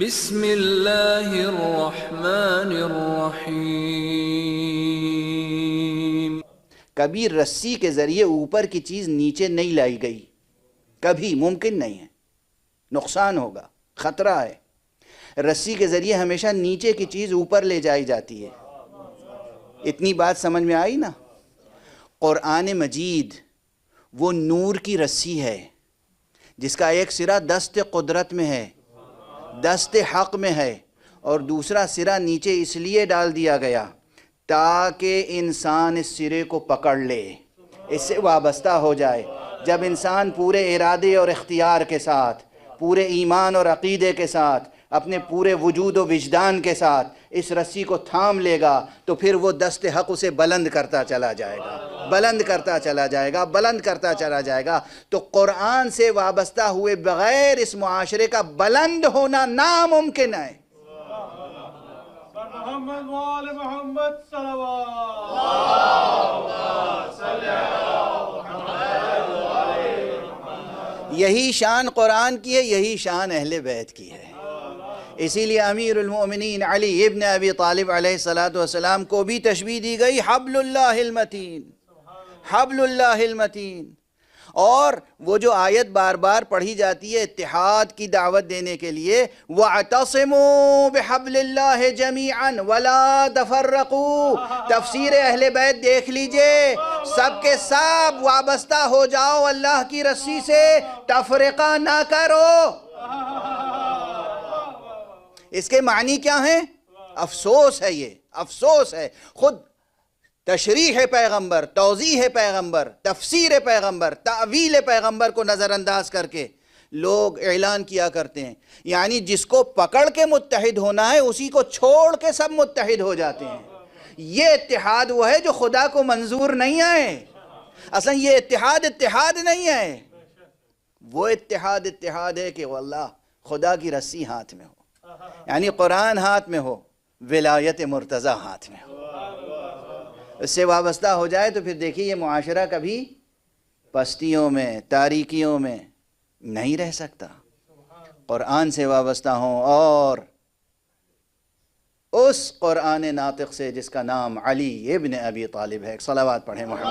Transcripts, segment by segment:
بسم اللہ الرحمن الرحیم۔ کبھی رسی کے ذریعے اوپر کی چیز نیچے نہیں لائی گئی، کبھی ممکن نہیں ہے، نقصان ہوگا، خطرہ ہے۔ رسی کے ذریعے ہمیشہ نیچے کی چیز اوپر لے جائی جاتی ہے۔ اتنی بات سمجھ میں آئی نا؟ قرآن مجید وہ نور کی رسی ہے جس کا ایک سرا دست قدرت میں ہے، دست حق میں ہے، اور دوسرا سرا نیچے اس لیے ڈال دیا گیا تاکہ انسان اس سرے کو پکڑ لے، اس سے وابستہ ہو جائے۔ جب انسان پورے ارادے اور اختیار کے ساتھ، پورے ایمان اور عقیدے کے ساتھ، اپنے پورے وجود و وجدان کے ساتھ اس رسی کو تھام لے گا تو پھر وہ دست حق اسے بلند کرتا چلا جائے گا، بلند کرتا چلا جائے گا، بلند کرتا چلا جائے گا۔ تو قرآن سے وابستہ ہوئے بغیر اس معاشرے کا بلند ہونا ناممکن ہے۔ محمد وآل محمد صلوات۔ یہی شان قرآن کی ہے، یہی شان اہل بیت کی ہے۔ اسی لیے امیر المؤمنین علی ابن ابی طالب علیہ السلام کو بھی تشبیہ دی گئی حبل اللہ المتین، حبل اللہ المتین۔ اور وہ جو آیت بار بار پڑھی جاتی ہے اتحاد کی دعوت دینے کے لیے، وَاعْتَصِمُوا بِحَبْلِ اللَّهِ جَمِيعًا وَلَا تَفَرَّقُوا، تفسیر اہل بیت دیکھ لیجئے، سب کے سب وابستہ ہو جاؤ اللہ کی رسی سے، تفرقہ نہ کرو۔ اس کے معنی کیا ہیں؟ افسوس ہے، یہ افسوس ہے۔ خود تشریح پیغمبر، توضیح پیغمبر، تفسیر پیغمبر، تعویل پیغمبر کو نظر انداز کر کے لوگ اعلان کیا کرتے ہیں، یعنی جس کو پکڑ کے متحد ہونا ہے اسی کو چھوڑ کے سب متحد ہو جاتے ہیں۔ یہ اتحاد وہ ہے جو خدا کو منظور نہیں ہے۔ اصلا یہ اتحاد نہیں ہے، وہ اتحاد ہے کہ واللہ خدا کی رسی ہاتھ میں ہو، یعنی قرآن ہاتھ میں ہو، ولایت مرتضیٰ ہاتھ میں ہو، اس سے وابستہ ہو جائے تو پھر دیکھیے یہ معاشرہ کبھی پستیوں میں، تاریکیوں میں نہیں رہ سکتا۔ قرآن سے وابستہ ہوں اور اس قرآن ناطق سے جس کا نام علی ابن ابی طالب ہے۔ صلوات پڑھیں محمد۔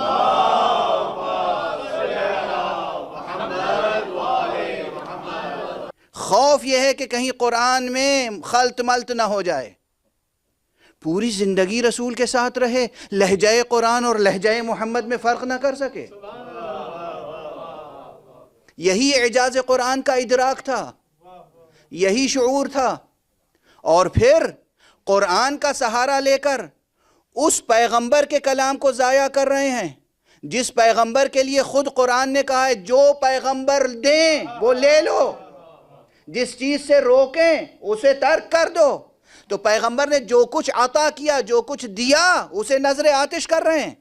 خوف یہ ہے کہ کہیں قرآن میں خلط ملط نہ ہو جائے، پوری زندگی رسول کے ساتھ رہے، لہجہ قرآن اور لہجہ محمد میں فرق نہ کر سکے۔ یہی اعجاز قرآن کا ادراک تھا، یہی شعور تھا۔ اور پھر قرآن کا سہارا لے کر اس پیغمبر کے کلام کو ضائع کر رہے ہیں جس پیغمبر کے لیے خود قرآن نے کہا ہے جو پیغمبر دیں وہ لے لو، جس چیز سے روکیں اسے ترک کر دو۔ تو پیغمبر نے جو کچھ عطا کیا، جو کچھ دیا، اسے نظر آتش کر رہے ہیں۔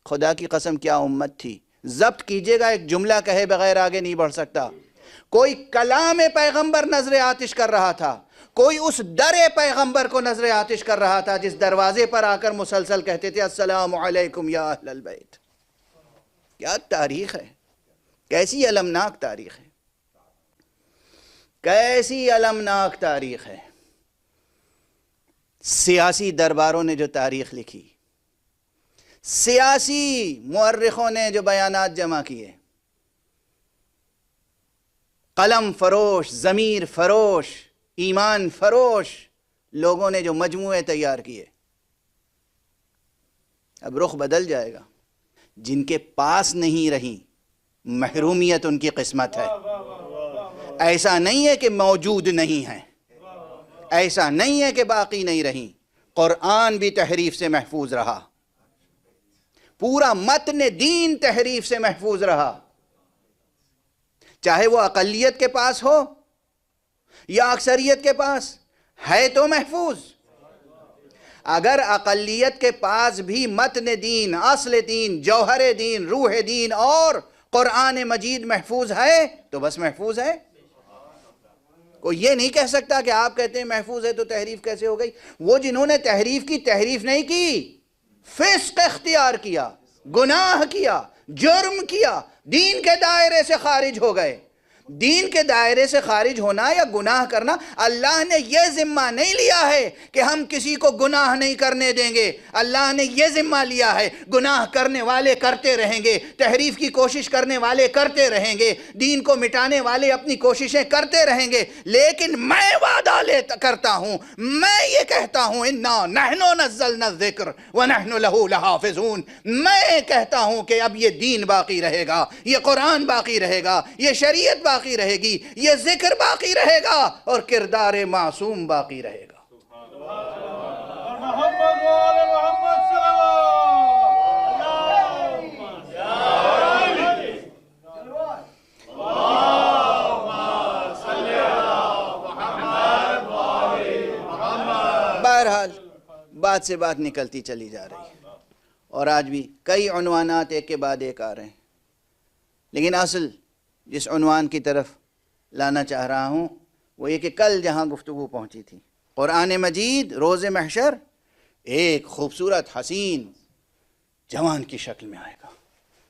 خدا کی قسم کیا امت تھی! ضبط کیجئے گا، ایک جملہ کہے بغیر آگے نہیں بڑھ سکتا۔ کوئی کلام پیغمبر نظر آتش کر رہا تھا، کوئی اس در پیغمبر کو نظر آتش کر رہا تھا جس دروازے پر آ کر مسلسل کہتے تھے السلام علیکم یا اہل البیت۔ کیا تاریخ ہے، کیسی المناک تاریخ ہے، کیسی المناک تاریخ ہے۔ سیاسی درباروں نے جو تاریخ لکھی، سیاسی مورخوں نے جو بیانات جمع کیے، قلم فروش، ضمیر فروش، ایمان فروش لوگوں نے جو مجموعے تیار کیے، اب رخ بدل جائے گا۔ جن کے پاس نہیں رہی محرومیت ان کی قسمت ہے۔ ایسا نہیں ہے کہ موجود نہیں ہے، ایسا نہیں ہے کہ باقی نہیں رہی۔ قرآن بھی تحریف سے محفوظ رہا، پورا متن دین تحریف سے محفوظ رہا، چاہے وہ اقلیت کے پاس ہو یا اکثریت کے پاس ہے تو محفوظ۔ اگر اقلیت کے پاس بھی متن دین، اصل دین، جوہر دین، روح دین اور قرآن مجید محفوظ ہے تو بس محفوظ ہے۔ کوئی یہ نہیں کہہ سکتا کہ آپ کہتے ہیں محفوظ ہے تو تحریف کیسے ہو گئی۔ وہ جنہوں نے تحریف کی، تحریف نہیں کی، فسق اختیار کیا، گناہ کیا، جرم کیا، دین کے دائرے سے خارج ہو گئے۔ دین کے دائرے سے خارج ہونا یا گناہ کرنا، اللہ نے یہ ذمہ نہیں لیا ہے کہ ہم کسی کو گناہ نہیں کرنے دیں گے۔ اللہ نے یہ ذمہ لیا ہے گناہ کرنے والے کرتے رہیں گے، تحریف کی کوشش کرنے والے کرتے رہیں گے، دین کو مٹانے والے اپنی کوششیں کرتے رہیں گے، لیکن میں وعدہ کرتا ہوں، میں یہ کہتا ہوں اِنَّا نَحْنُ نَزَّلْنَا الذِّكْرَ وَنَحْنُ لَهُ لَحَافِظُونَ، میں کہتا ہوں کہ اب یہ دین باقی رہے گا، یہ قرآن باقی رہے گا، یہ شریعت باقی رہے گی، یہ ذکر باقی رہے گا، اور کردار معصوم باقی رہے گا۔ محمد وآل محمد بہرحال بات سے بات نکلتی چلی جا رہی ہے، اور آج بھی کئی عنوانات ایک کے بعد ایک آ رہے ہیں، لیکن اصل جس عنوان کی طرف لانا چاہ رہا ہوں وہ یہ کہ کل جہاں گفتگو پہنچی تھی، قرآن مجید روز محشر ایک خوبصورت حسین جوان کی شکل میں آئے گا،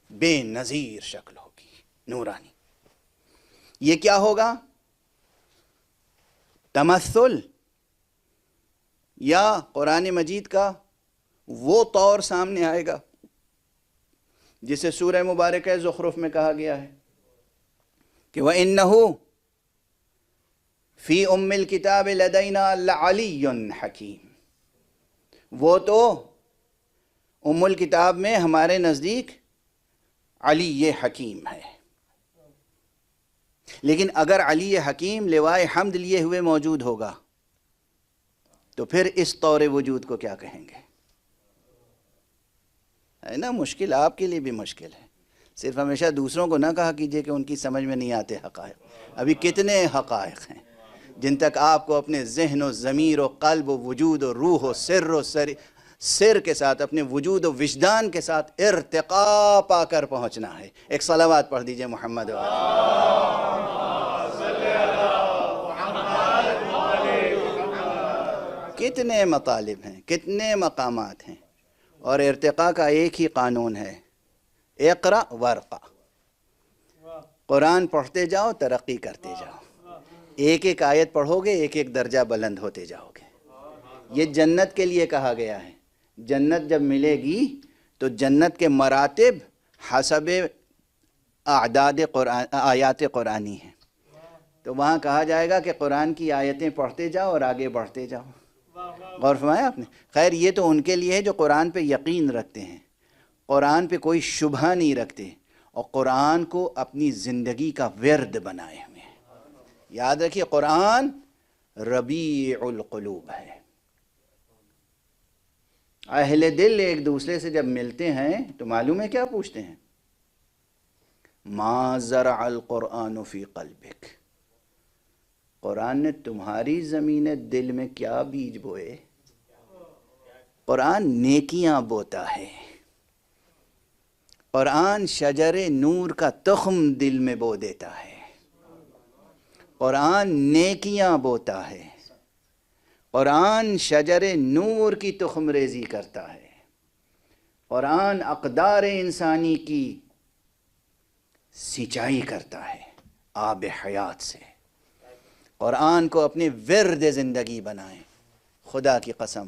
بے نظیر شکل ہوگی، نورانی۔ یہ کیا ہوگا؟ تمثل، یا قرآن مجید کا وہ طور سامنے آئے گا جسے سورہ مبارکہ زخرف میں کہا گیا ہے کہ وَإِنَّهُ فِي أُمِّ الْكِتَابِ لَدَيْنَا لَعَلِيٌّ حَكِيمٌ، وہ تو ام الکتاب میں ہمارے نزدیک علی حکیم ہے۔ لیکن اگر علی حکیم لوائے حمد لیے ہوئے موجود ہوگا تو پھر اس طور وجود کو کیا کہیں گے؟ ہے نا مشکل، آپ کے لیے بھی مشکل ہے۔ صرف ہمیشہ دوسروں کو نہ کہا کیجئے کہ ان کی سمجھ میں نہیں آتے حقائق۔ ابھی کتنے حقائق ہیں جن تک آپ کو اپنے ذہن و ضمیر و قلب و وجود و روح و سر کے ساتھ، اپنے وجود و وجدان کے ساتھ ارتقاء پا کر پہنچنا ہے۔ ایک صلوات پڑھ دیجئے محمد کتنے مطالب ہیں، کتنے مقامات ہیں، اور ارتقاء کا ایک ہی قانون ہے، اقرأ ورقہ۔ قرآن پڑھتے جاؤ، ترقی کرتے جاؤ، ایک ایک آیت پڑھو گے ایک ایک درجہ بلند ہوتے جاؤ گے۔ یہ جنت کے لیے کہا گیا ہے، جنت جب ملے گی تو جنت کے مراتب حسب اعداد آیات قرآنی ہیں، تو وہاں کہا جائے گا کہ قرآن کی آیتیں پڑھتے جاؤ اور آگے بڑھتے جاؤ۔ غور فرمایا آپ نے؟ خیر یہ تو ان کے لیے ہے جو قرآن پہ یقین رکھتے ہیں، قرآن پہ کوئی شبہ نہیں رکھتے، اور قرآن کو اپنی زندگی کا ورد بنائے ہوئے ہیں۔ یاد رکھیے قرآن ربیع القلوب ہے۔ اہل دل ایک دوسرے سے جب ملتے ہیں تو معلوم ہے کیا پوچھتے ہیں؟ ما زرع القرآن فی قلبک، قرآن نے تمہاری زمین دل میں کیا بیج بوئے؟ قرآن نیکیاں بوتا ہے، قرآن شجر نور کا تخم دل میں بو دیتا ہے، قرآن نیکیاں بوتا ہے، قرآن شجر نور کی تخم ریزی کرتا ہے، قرآن اقدار انسانی کی سینچائی کرتا ہے آب حیات سے۔ قرآن کو اپنے ورد زندگی بنائیں۔ خدا کی قسم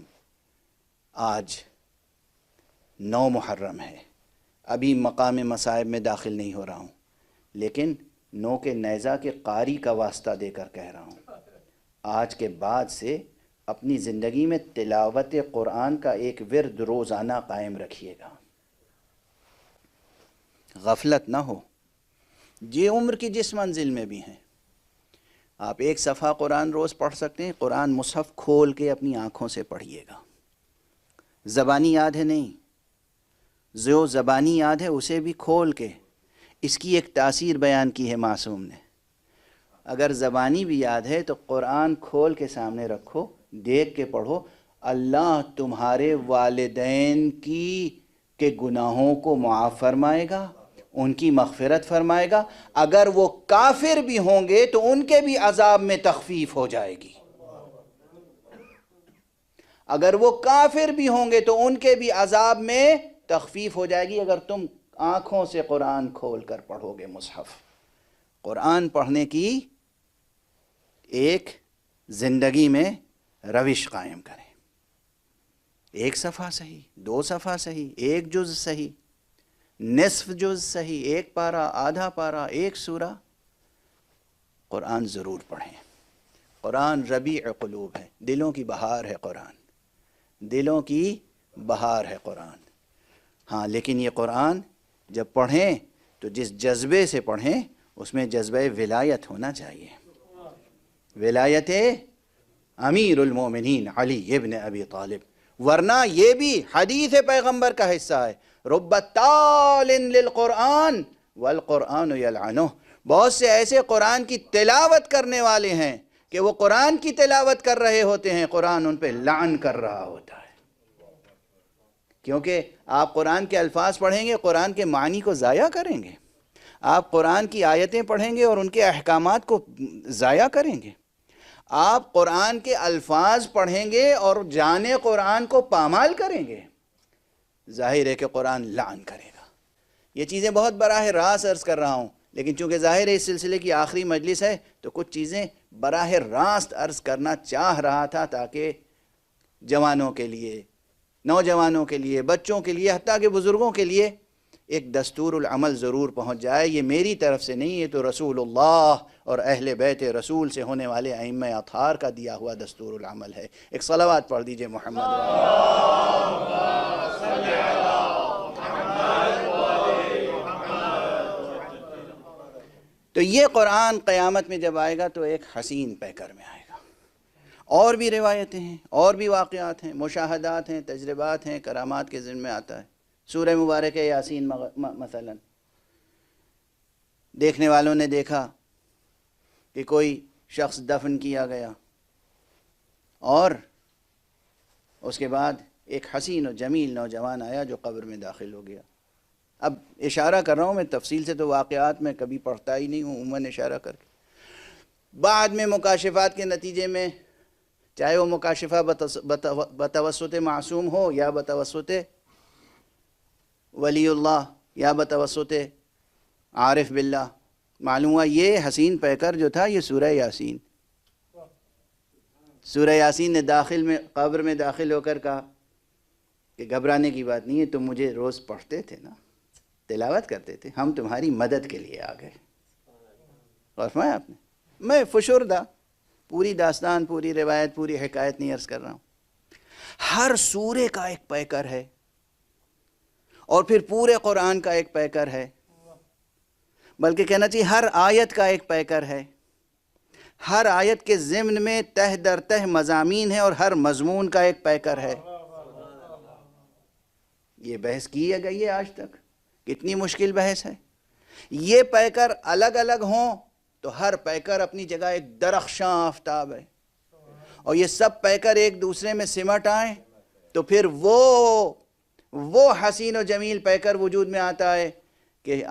آج 9 محرم ہے، ابھی مقام مصائب میں داخل نہیں ہو رہا ہوں، لیکن 9 کے نیزہ کے قاری کا واسطہ دے کر کہہ رہا ہوں، آج کے بعد سے اپنی زندگی میں تلاوت قرآن کا ایک ورد روزانہ قائم رکھیے گا، غفلت نہ ہو۔ یہ عمر کی جس منزل میں بھی ہیں، آپ ایک صفحہ قرآن روز پڑھ سکتے ہیں، قرآن مصحف کھول کے اپنی آنکھوں سے پڑھیے گا۔ زبانی یاد ہے نہیں، جو زبانی یاد ہے اسے بھی کھول کے، اس کی ایک تاثیر بیان کی ہے معصوم نے۔ اگر زبانی بھی یاد ہے تو قرآن کھول کے سامنے رکھو، دیکھ کے پڑھو، اللہ تمہارے والدین کے گناہوں کو معاف فرمائے گا، ان کی مغفرت فرمائے گا، اگر وہ کافر بھی ہوں گے تو ان کے بھی عذاب میں تخفیف ہو جائے گی، اگر وہ کافر بھی ہوں گے تو ان کے بھی عذاب میں تخفیف ہو جائے گی، اگر تم آنکھوں سے قرآن کھول کر پڑھو گے مصحف۔ قرآن پڑھنے کی ایک زندگی میں روش قائم کریں. ایک صفحہ صحیح، 2 صفحہ صحیح، 1 جز صحیح، نصف جز صحیح، 1 پارہ، آدھا پارہ، 1 سورہ، قرآن ضرور پڑھیں. قرآن ربیع قلوب ہے، دلوں کی بہار ہے قرآن، دلوں کی بہار ہے قرآن. ہاں لیکن یہ قرآن جب پڑھیں تو جس جذبے سے پڑھیں اس میں جذبہ ولایت ہونا چاہیے. ولایت امیر المومنین علی ابن ابی طالب. ورنہ یہ بھی حدیث پیغمبر کا حصہ ہے، رب تال للقرآن والقرآن یلعنہ. بہت سے ایسے قرآن کی تلاوت کرنے والے ہیں کہ وہ قرآن کی تلاوت کر رہے ہوتے ہیں، قرآن ان پہ لعن کر رہا ہوتا ہے. کیونکہ آپ قرآن کے الفاظ پڑھیں گے، قرآن کے معنی کو ضائع کریں گے. آپ قرآن کی آیتیں پڑھیں گے اور ان کے احکامات کو ضائع کریں گے. آپ قرآن کے الفاظ پڑھیں گے اور جانے قرآن کو پامال کریں گے. ظاہر ہے کہ قرآن لعن کرے گا. یہ چیزیں بہت براہ راست عرض کر رہا ہوں، لیکن چونکہ ظاہر ہے اس سلسلے کی آخری مجلس ہے تو کچھ چیزیں براہ راست عرض کرنا چاہ رہا تھا تاکہ جوانوں کے لیے، نوجوانوں کے لیے، بچوں کے لیے، حتیٰ کہ بزرگوں کے لیے ایک دستور العمل ضرور پہنچ جائے. یہ میری طرف سے نہیں، یہ تو رسول اللہ اور اہل بیت رسول سے ہونے والے ائمہ اطہار کا دیا ہوا دستور العمل ہے. ایک صلوات پڑھ دیجئے محمد. تو یہ قرآن قیامت میں جب آئے گا تو ایک حسین پیکر میں آئے گا. اور بھی روایتیں ہیں، اور بھی واقعات ہیں، مشاہدات ہیں، تجربات ہیں، کرامات کے ذمہ آتا ہے. سورہ مبارک یاسین مثلا دیکھنے والوں نے دیکھا کہ کوئی شخص دفن کیا گیا اور اس کے بعد ایک حسین و جمیل نوجوان آیا جو قبر میں داخل ہو گیا. اب اشارہ کر رہا ہوں میں، تفصیل سے تو واقعات میں کبھی پڑھتا ہی نہیں ہوں، عموماً اشارہ کر کے. بعد میں مکاشفات کے نتیجے میں، چاہے وہ مکاشفہ بتوسط معصوم ہو یا بتوسط ولی اللہ یا بتوسط عارف باللہ، معلوم ہوا یہ حسین پیکر جو تھا یہ سورہ یاسین. سورہ یاسین نے قبر میں داخل ہو کر کہا کہ گھبرانے کی بات نہیں ہے، تم مجھے روز پڑھتے تھے نا، تلاوت کرتے تھے، ہم تمہاری مدد کے لیے آ گئے. اور فرمایا آپ نے، میں فشردہ پوری داستان، پوری روایت، پوری حکایت نہیں عرض کر رہا ہوں. ہر سورے کا ایک پیکر ہے اور پھر پورے قرآن کا ایک پیکر ہے، بلکہ کہنا چاہیے ہر آیت کا ایک پیکر ہے. ہر آیت کے ضمن میں تہ در تہ مضامین ہے اور ہر مضمون کا ایک پیکر ہے. یہ بحث کی گئی ہے آج تک، کتنی مشکل بحث ہے. یہ پیکر الگ الگ ہوں تو ہر پیکر اپنی جگہ ایک درخشاں آفتاب ہے، اور یہ سب پیکر ایک دوسرے میں سمٹ آئیں تو پھر وہ حسین و جمیل پیکر وجود میں آتا ہے کہ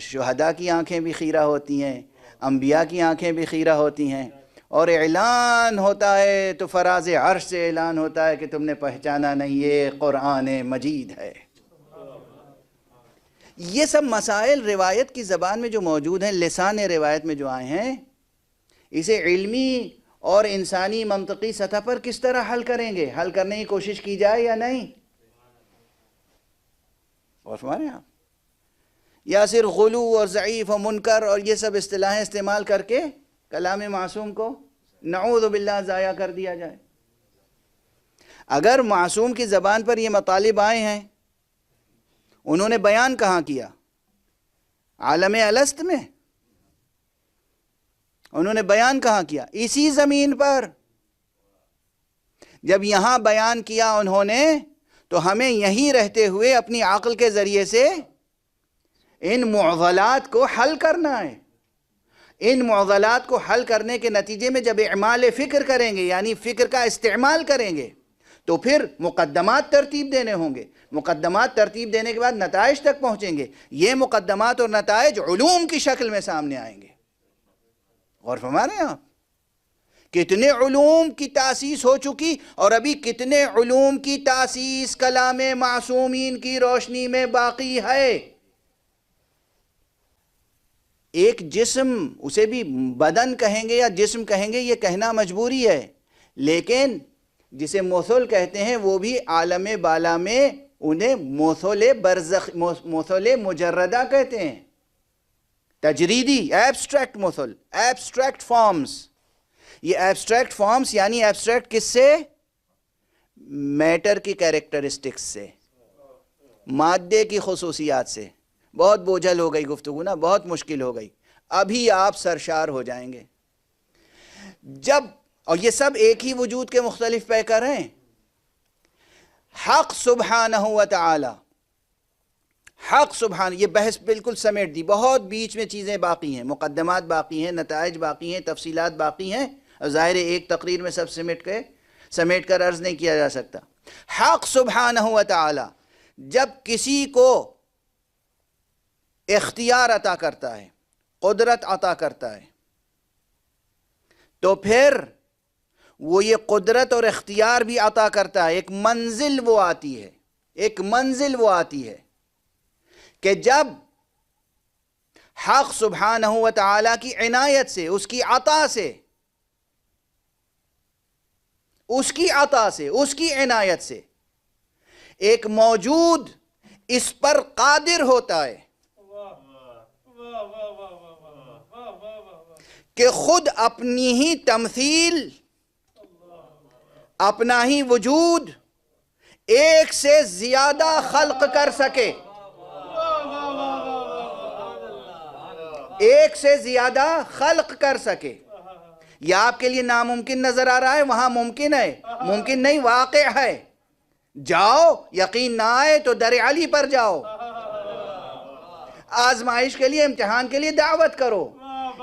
شہداء کی آنکھیں بھی خیرہ ہوتی ہیں، انبیاء کی آنکھیں بھی خیرہ ہوتی ہیں، اور اعلان ہوتا ہے تو فراز عرش سے اعلان ہوتا ہے کہ تم نے پہچانا نہیں، یہ قرآن مجید ہے. یہ سب مسائل روایت کی زبان میں جو موجود ہیں، لسان روایت میں جو آئے ہیں، اسے علمی اور انسانی منطقی سطح پر کس طرح حل کریں گے؟ حل کرنے کی کوشش کی جائے یا نہیں؟ اور فرمائیں آپ، یا صرف غلو اور ضعیف و منکر اور یہ سب اصطلاحیں استعمال کر کے کلام معصوم کو نعوذ باللہ ضائع کر دیا جائے؟ اگر معصوم کی زبان پر یہ مطالب آئے ہیں، انہوں نے بیان کہاں کیا؟ عالم الست میں. انہوں نے بیان کہاں کیا؟ اسی زمین پر. جب یہاں بیان کیا انہوں نے تو ہمیں یہیں رہتے ہوئے اپنی عقل کے ذریعے سے ان معضلات کو حل کرنا ہے. ان معضلات کو حل کرنے کے نتیجے میں جب اعمال فکر کریں گے، یعنی فکر کا استعمال کریں گے، تو پھر مقدمات ترتیب دینے ہوں گے. مقدمات ترتیب دینے کے بعد نتائج تک پہنچیں گے. یہ مقدمات اور نتائج علوم کی شکل میں سامنے آئیں گے. غور فرما رہے ہیں آپ؟ کتنے علوم کی تاسیس ہو چکی اور ابھی کتنے علوم کی تاسیس کلام معصومین کی روشنی میں باقی ہے. ایک جسم، اسے بھی بدن کہیں گے یا جسم کہیں گے یہ کہنا مجبوری ہے، لیکن جسے مثل کہتے ہیں وہ بھی عالم بالا میں انہیں مثل برزخ، مثل مجردہ کہتے ہیں، تجریدی ایبسٹریکٹ مثل، ایبسٹریکٹ فارمز. یہ ایبسٹریکٹ فارمز یعنی ایبسٹریکٹ کس سے؟ میٹر کی کیریکٹرسٹکس سے، مادے کی خصوصیات سے. بہت بوجھل ہو گئی گفتگو نا، بہت مشکل ہو گئی، ابھی آپ سرشار ہو جائیں گے جب. اور یہ سب ایک ہی وجود کے مختلف پیکر ہیں. حق سبحانہ و تعالی، حق سبحانہ، یہ بحث بالکل سمیٹ دی، بہت بیچ میں چیزیں باقی ہیں، مقدمات باقی ہیں، نتائج باقی ہیں، تفصیلات باقی ہیں، ظاہر ایک تقریر میں سب سمیٹ کر عرض نہیں کیا جا سکتا. حق سبحانہ و تعالی جب کسی کو اختیار عطا کرتا ہے، قدرت عطا کرتا ہے، تو پھر وہ یہ قدرت اور اختیار بھی عطا کرتا ہے. ایک منزل وہ آتی ہے، ایک منزل وہ آتی ہے کہ جب حق سبحانہ و تعالی کی عنایت سے، اس کی عطا سے، اس کی عطا سے، اس کی عنایت سے ایک موجود اس پر قادر ہوتا ہے کہ خود اپنی ہی تمثیل، اپنا ہی وجود ایک سے زیادہ خلق کر سکے، ایک سے زیادہ خلق کر سکے. یہ آپ کے لیے ناممکن نظر آ رہا ہے، وہاں ممکن ہے، ممکن نہیں، واقع ہے. جاؤ، یقین نہ آئے تو در علی پر جاؤ، آزمائش کے لیے، امتحان کے لیے دعوت کرو.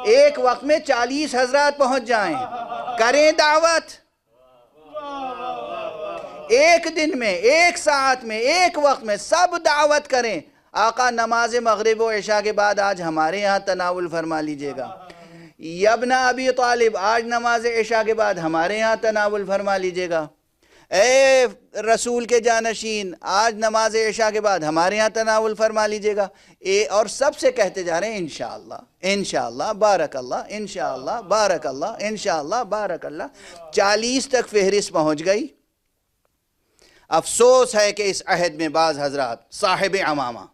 ایک وقت میں 40 حضرات پہنچ جائیں، کریں دعوت، ایک دن میں، ایک ساعت میں، ایک وقت میں سب دعوت کریں. آقا نماز مغرب و عشاء کے بعد آج ہمارے یہاں تناول فرما لیجئے گا، یا ابن ابی طالب آج نماز عشاء کے بعد ہمارے یہاں تناول فرما لیجئے گا. اے رسول کے جانشین آج نماز عشاء کے بعد ہمارے یہاں تناول فرما لیجئے گا. اور سب سے کہتے جا رہے ہیں انشاءاللہ، انشاءاللہ، بارک اللہ، انشاءاللہ، بارک اللہ، انشاءاللہ، بارک اللہ. 40 تک فہرست پہنچ گئی. افسوس ہے کہ اس عہد میں بعض حضرات صاحب عمامہ،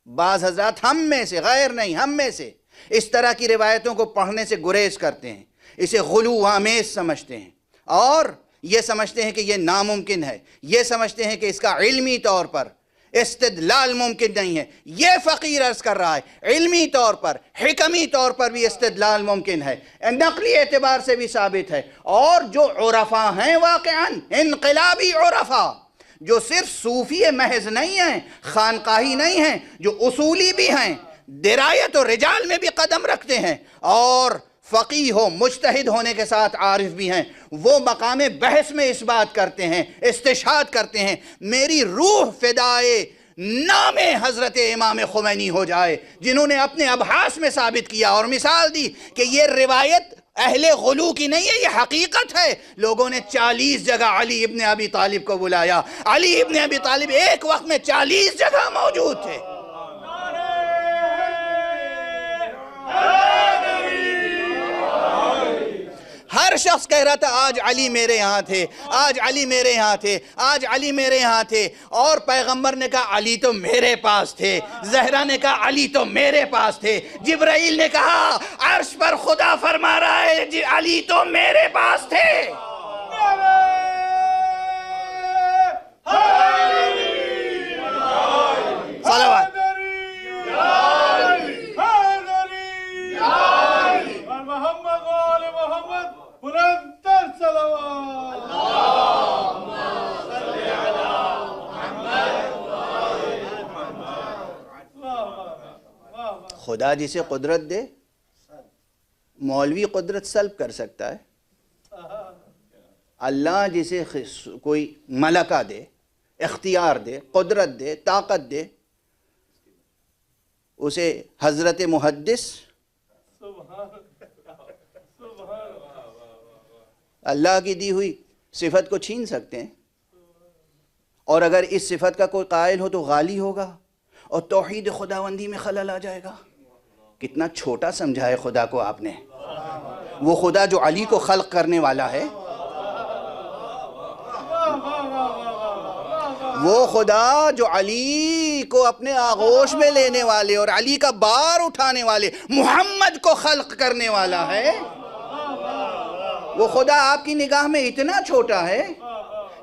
بعض حضرات ہم میں سے، غیر نہیں ہم میں سے، اس طرح کی روایتوں کو پڑھنے سے گریز کرتے ہیں، اسے غلو آمیز سمجھتے ہیں، اور یہ سمجھتے ہیں کہ یہ ناممکن ہے، یہ سمجھتے ہیں کہ اس کا علمی طور پر استدلال ممکن نہیں ہے. یہ فقیر عرض کر رہا ہے علمی طور پر، حکمی طور پر بھی استدلال ممکن ہے، نقلی اعتبار سے بھی ثابت ہے. اور جو عرفاء ہیں واقعاً انقلابی عرفاء، جو صرف صوفی محض نہیں ہیں، خانقاہی نہیں ہیں، جو اصولی بھی ہیں، درایت و رجال میں بھی قدم رکھتے ہیں، اور فقیہ ہو مجتہد ہونے کے ساتھ عارف بھی ہیں، وہ مقام بحث میں اس بات کرتے ہیں، استشہاد کرتے ہیں. میری روح فدائے نام حضرت امام خمینی ہو جائے، جنہوں نے اپنے ابحاث میں ثابت کیا اور مثال دی کہ یہ روایت اہل غلو کی نہیں ہے، یہ حقیقت ہے. لوگوں نے 40 جگہ علی ابن ابی طالب کو بلایا، علی ابن ابی طالب ایک وقت میں 40 جگہ موجود تھے. ہر شخص کہہ رہا تھا آج علی میرے یہاں تھے، آج علی میرے یہاں تھے، آج علی میرے یہاں تھے. اور پیغمبر نے کہا علی تو میرے پاس تھے، زہرا نے کہا علی تو میرے پاس تھے، جبرائیل نے کہا عرش پر خدا فرما رہا ہے علی تو میرے پاس تھے. صلوات. خدا جسے قدرت دے، مولوی قدرت سلب کر سکتا ہے. اللہ جسے کوئی ملکہ دے، اختیار دے، قدرت دے، طاقت دے، اسے حضرت محدث اللہ کی دی ہوئی صفت کو چھین سکتے ہیں. اور اگر اس صفت کا کوئی قائل ہو تو غالی ہوگا اور توحید خداوندی میں خلل آ جائے گا کتنا چھوٹا سمجھا ہے خدا کو آپ نے. وہ خدا جو علی کو خلق کرنے والا ہے، وہ خدا جو علی کو اپنے آغوش میں لینے والے اور علی کا بار اٹھانے والے محمد کو خلق کرنے والا ہے، وہ خدا آپ کی نگاہ میں اتنا چھوٹا ہے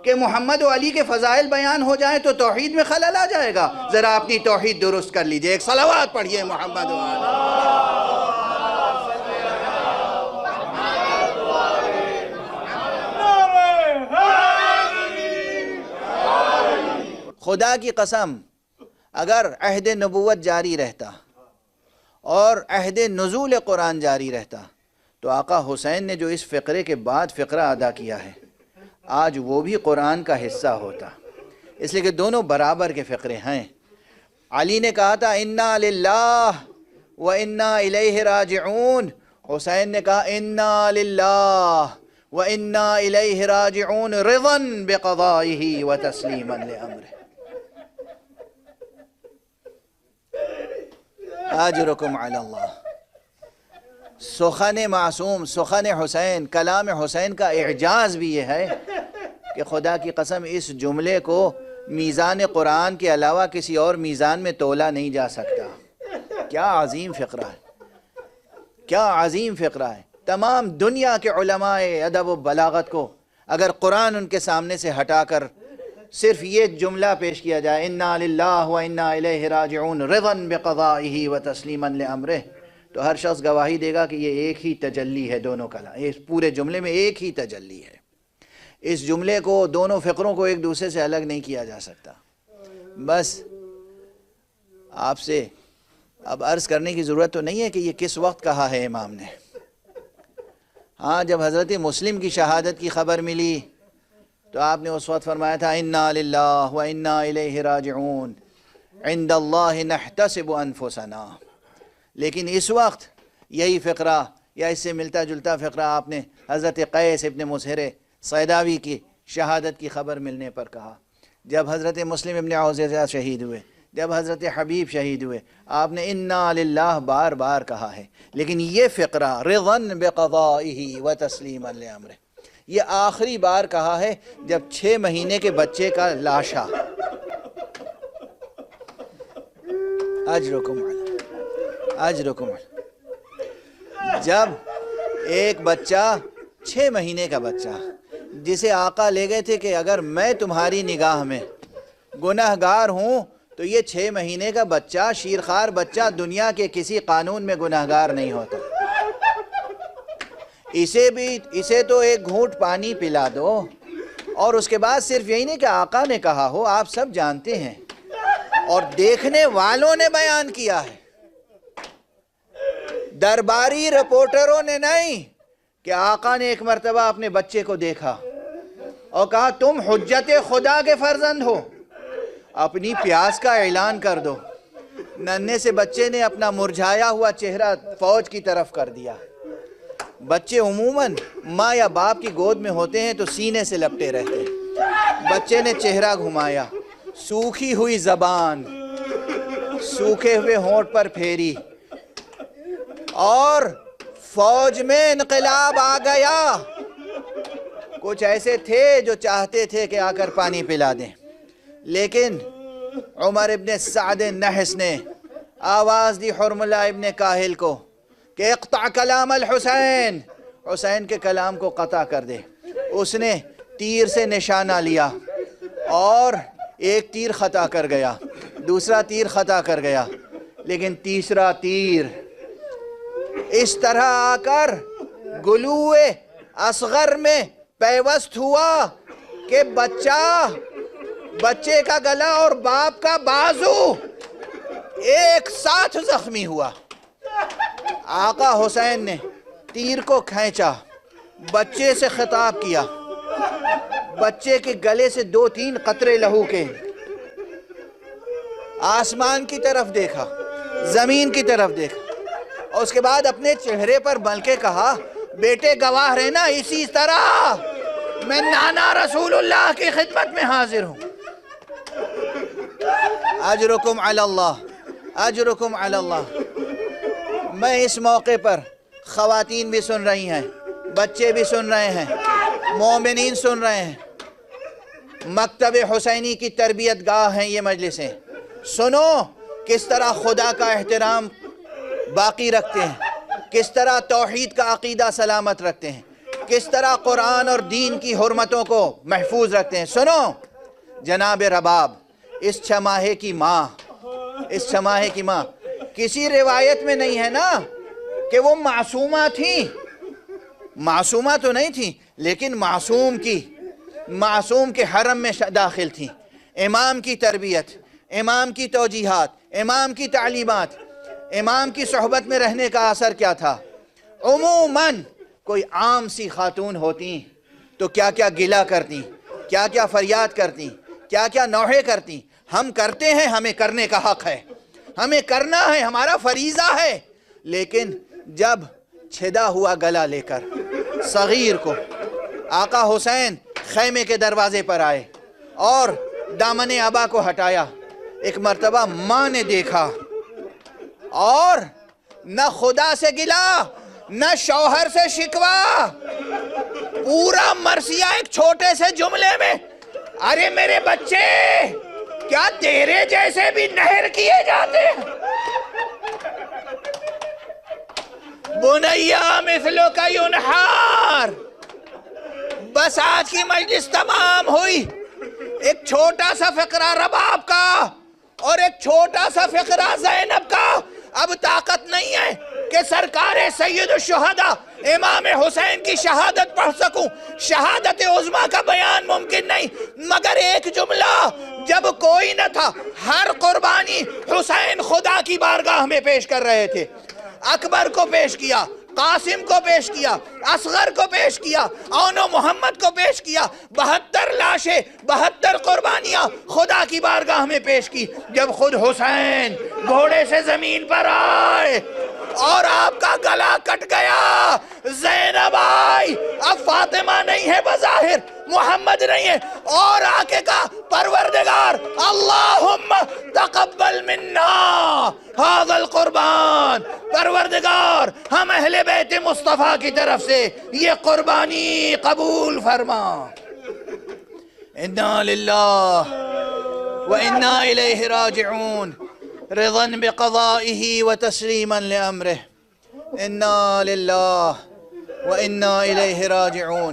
کہ محمد و علی کے فضائل بیان ہو جائیں تو توحید میں خلل آ جائے گا. ذرا اپنی توحید درست کر لیجئے. ایک صلوات پڑھیے محمد و علی. خدا کی قسم، اگر عہد نبوت جاری رہتا اور عہد نزول قرآن جاری رہتا تو آقا حسین نے جو اس فقرے کے بعد فقرہ ادا کیا ہے آج وہ بھی قرآن کا حصہ ہوتا، اس لیے کہ دونوں برابر کے فقرے ہیں. علی نے کہا تھا انا للہ و انا الیہ راجعون، حسین نے کہا انا للہ و انا الیہ راجعون رضا بقضائہ و تسلیما لامرہ. اجرکم علی اللہ. سخن معصوم، سخن حسین، کلام حسین کا اعجاز بھی یہ ہے کہ خدا کی قسم اس جملے کو میزان قرآن کے علاوہ کسی اور میزان میں تولا نہیں جا سکتا. کیا عظیم فقرہ ہے، کیا عظیم فقرہ ہے. تمام دنیا کے علماء ادب و بلاغت کو اگر قرآن ان کے سامنے سے ہٹا کر صرف یہ جملہ پیش کیا جائے انا للہ و انا الیہ راجعون رضا بقضائہ و تسلیما لامرہ، تو ہر شخص گواہی دے گا کہ یہ ایک ہی تجلی ہے. دونوں کلام اس پورے جملے میں ایک ہی تجلی ہے. اس جملے کو، دونوں فقروں کو ایک دوسرے سے الگ نہیں کیا جا سکتا. بس آپ سے اب عرض کرنے کی ضرورت تو نہیں ہے کہ یہ کس وقت کہا ہے امام نے. ہاں، جب حضرت مسلم کی شہادت کی خبر ملی تو آپ نے اس وقت فرمایا تھا انا للہ و انا الیہ راجعون عند اللہ نحتسب انفسنا. لیکن اس وقت یہی فقرہ یا اس سے ملتا جلتا فقرہ آپ نے حضرت قیس ابن مسہر صیداوی کی شہادت کی خبر ملنے پر کہا. جب حضرت مسلم ابن عوزہ شہید ہوئے، جب حضرت حبیب شہید ہوئے، آپ نے انا للہ بار بار کہا ہے. لیکن یہ فقرہ رضا بقضائہ و تسلیما لامرہ یہ آخری بار کہا ہے جب 6 مہینے کے بچے کا لاشا. اجرکم علی، اجرکم علی. جب ایک بچہ 6 مہینے کا بچہ جسے آقا لے گئے تھے کہ اگر میں تمہاری نگاہ میں گناہگار ہوں تو یہ 6 مہینے کا بچہ، شیرخوار بچہ، دنیا کے کسی قانون میں گناہگار نہیں ہوتا. اسے تو ایک گھونٹ پانی پلا دو، اور اس کے بعد صرف یہی نہیں کہ آقا نے کہا ہو، آپ سب جانتے ہیں اور دیکھنے والوں نے بیان کیا ہے. درباری رپورٹروں نے نہیں، کہ آقا نے ایک مرتبہ اپنے بچے کو دیکھا اور کہا تم حجت خدا کے فرزند ہو، اپنی پیاس کا اعلان کر دو. ننھے سے بچے نے اپنا مرجھایا ہوا چہرہ فوج کی طرف کر دیا. بچے عموماً ماں یا باپ کی گود میں ہوتے ہیں تو سینے سے لپٹے رہتے ہیں. بچے نے چہرہ گھمایا، سوکھی ہوئی زبان سوکھے ہوئے ہونٹ پر پھیری، اور فوج میں انقلاب آ گیا. کچھ ایسے تھے جو چاہتے تھے کہ آ کر پانی پلا دیں، لیکن عمر ابن سعد نحس نے آواز دی حرملہ ابن کاہل کو کہ اقطع کلام الحسین، حسین کے کلام کو قطع کر دے. اس نے تیر سے نشانہ لیا اور ایک تیر خطا کر گیا، دوسرا تیر خطا کر گیا، لیکن تیسرا تیر اس طرح آ کر گلوئے اصغر میں پیوست ہوا کہ بچے کا گلا اور باپ کا بازو ایک ساتھ زخمی ہوا. آقا حسین نے تیر کو کھینچا، بچے سے خطاب کیا، بچے کے گلے سے 2-3 قطرے لہو کے، آسمان کی طرف دیکھا، زمین کی طرف دیکھا، اور اس کے بعد اپنے چہرے پر مل کے کہا بیٹے گواہ رہنا، اسی طرح میں نانا رسول اللہ کی خدمت میں حاضر ہوں. اجرکم علی اللہ، اجرکم علی اللہ. میں اس موقع پر خواتین بھی سن رہی ہیں، بچے بھی سن رہے ہیں، مومنین سن رہے ہیں، مکتب حسینی کی تربیت گاہ ہیں یہ مجلسیں، سنو کس طرح خدا کا احترام باقی رکھتے ہیں، کس طرح توحید کا عقیدہ سلامت رکھتے ہیں، کس طرح قرآن اور دین کی حرمتوں کو محفوظ رکھتے ہیں۔ سنو جناب رباب، اس چھماہے کی ماں، اس چھماہے کی ماں، کسی روایت میں نہیں ہے نا کہ وہ معصومہ تھیں، معصومہ تو نہیں تھیں لیکن معصوم کے حرم میں داخل تھیں۔ امام کی تربیت، امام کی توجیہات، امام کی تعلیمات، امام کی صحبت میں رہنے کا اثر کیا تھا؟ عموماً کوئی عام سی خاتون ہوتی تو کیا کیا گلہ کرتی، کیا کیا فریاد کرتی، کیا کیا نوحے کرتی۔ ہم کرتے ہیں، ہمیں کرنے کا حق ہے، ہمیں کرنا ہے، ہمارا فریضہ ہے، لیکن جب چھدا ہوا گلا لے کر صغیر کو آقا حسین خیمے کے دروازے پر آئے اور دامن ابا کو ہٹایا، ایک مرتبہ ماں نے دیکھا اور نہ خدا سے گلا نہ شوہر سے شکوا، پورا مرثیہ ایک چھوٹے سے جملے میں، ارے میرے بچے کیا تیرے جیسے بھی نہر کیے جاتے ہیں؟ بنیا مثلو کا ینحار۔ بس آج کی مجلس تمام ہوئی، ایک چھوٹا سا فقرہ رباب کا اور ایک چھوٹا سا فقرہ زینب کا۔ اب طاقت نہیں ہے کہ سرکار سید الشہداء امام حسین کی شہادت پڑھ سکوں، شہادت عظمیٰ کا بیان ممکن نہیں، مگر ایک جملہ، جب کوئی نہ تھا ہر قربانی حسین خدا کی بارگاہ میں پیش کر رہے تھے۔ اکبر کو پیش کیا، قاسم کو پیش کیا، اصغر کو پیش کیا، اون و محمد کو پیش کیا، 72 لاشیں، 72 قربانیاں خدا کی بارگاہ میں پیش کی۔ جب خود حسین گھوڑے سے زمین پر آئے اور آپ کا گلا کٹ گیا، زینب آئی، اب فاطمہ نہیں ہے بظاہر، محمد نہیں ہے، اور آکے کا پروردگار اللہم تقبل منا ھذا القربان، پروردگار ہم اہل بیت مصطفیٰ کی طرف سے یہ قربانی قبول فرما۔ انا للہ وانا الیہ راجعون، رضا بقضائہ وتسلیما لامرہ، انا للہ وانا الیہ راجعون۔